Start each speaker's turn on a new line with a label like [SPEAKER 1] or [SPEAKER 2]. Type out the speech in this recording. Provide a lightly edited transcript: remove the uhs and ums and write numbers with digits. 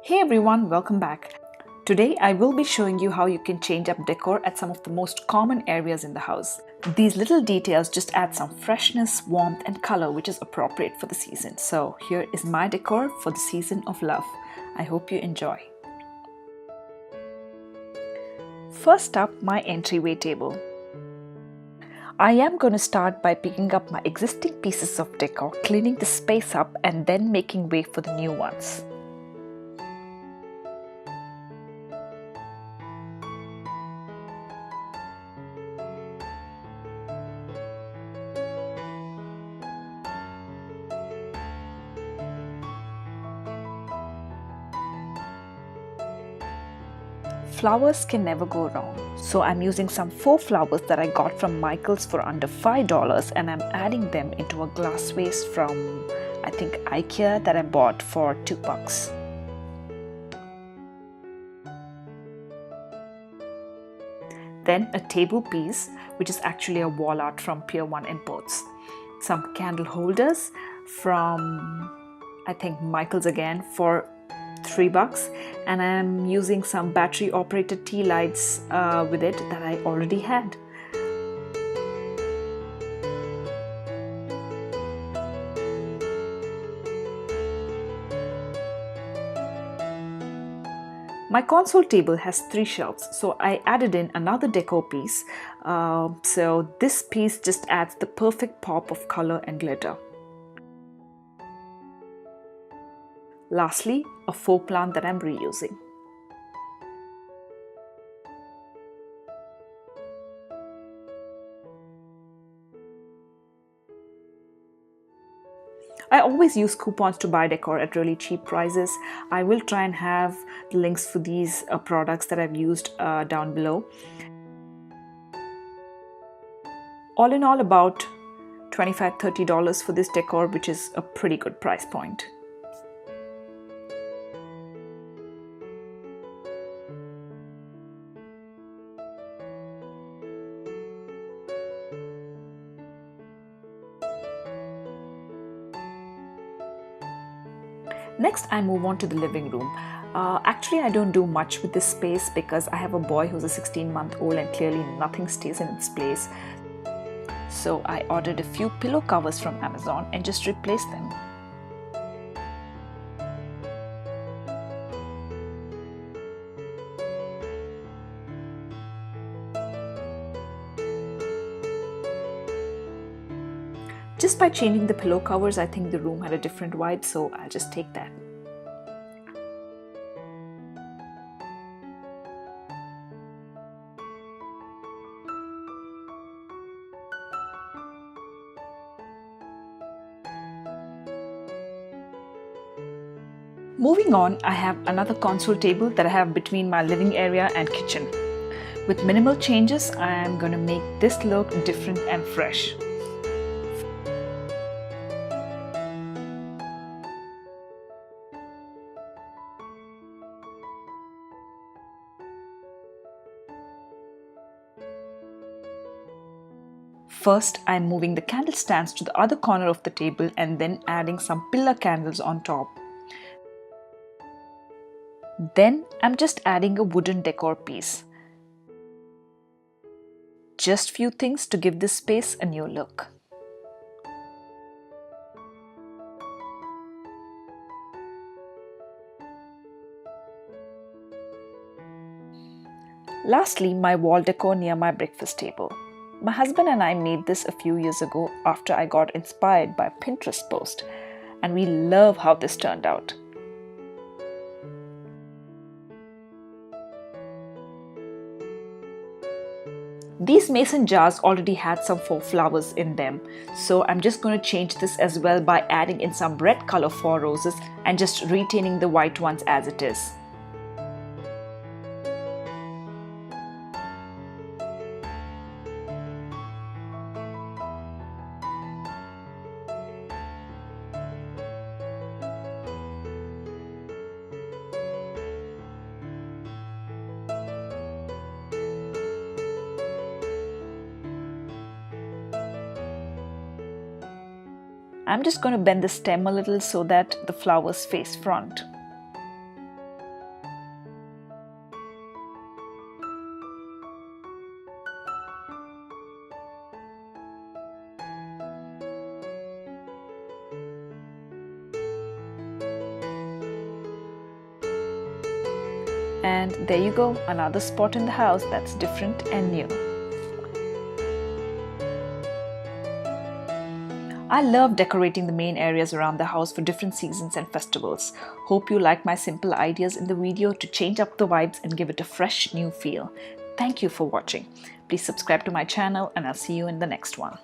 [SPEAKER 1] Hey everyone, welcome back. Today I will be showing you how you can change up decor at some of the most common areas in the house. These little details just add some freshness, warmth and color which is appropriate for the season. So here is my decor for the season of love. I hope you enjoy. First up, my entryway table. I am going to start by picking up my existing pieces of decor, cleaning the space up and then making way for the new ones. Flowers can never go wrong, so I'm using some faux flowers that I got from Michael's for under $5 and I'm adding them into a glass vase from I think IKEA that I bought for $2. Then a table piece which is actually a wall art from Pier 1 Imports. Some candle holders from I think Michael's again for $3, and I'm using some battery operated tea lights with it that I already had. My console table has 3 shelves, so I added in another decor piece. So this piece just adds the perfect pop of color and glitter. Lastly, a faux plant that I'm reusing. I always use coupons to buy decor at really cheap prices. I will try and have the links for these products that I've used down below. All in all, about $25–30 for this decor, which is a pretty good price point. Next, I move on to the living room. Actually, I don't do much with this space because I have a boy who's a 16-month-old and clearly nothing stays in its place. So I ordered a few pillow covers from Amazon and just replaced them. Just by changing the pillow covers, I think the room had a different vibe, so I'll just take that. Moving on, I have another console table that I have between my living area and kitchen. With minimal changes, I am going to make this look different and fresh. First, I'm moving the candle stands to the other corner of the table and then adding some pillar candles on top. Then I'm just adding a wooden decor piece. Just few things to give this space a new look. Lastly, my wall decor near my breakfast table. My husband and I made this a few years ago after I got inspired by a Pinterest post, and we love how this turned out. These mason jars already had some faux flowers in them, so I'm just going to change this as well by adding in some red color for roses and just retaining the white ones as it is. I'm just going to bend the stem a little so that the flowers face front. And there you go, another spot in the house that's different and new. I love decorating the main areas around the house for different seasons and festivals. Hope you like my simple ideas in the video to change up the vibes and give it a fresh new feel. Thank you for watching. Please subscribe to my channel and I'll see you in the next one.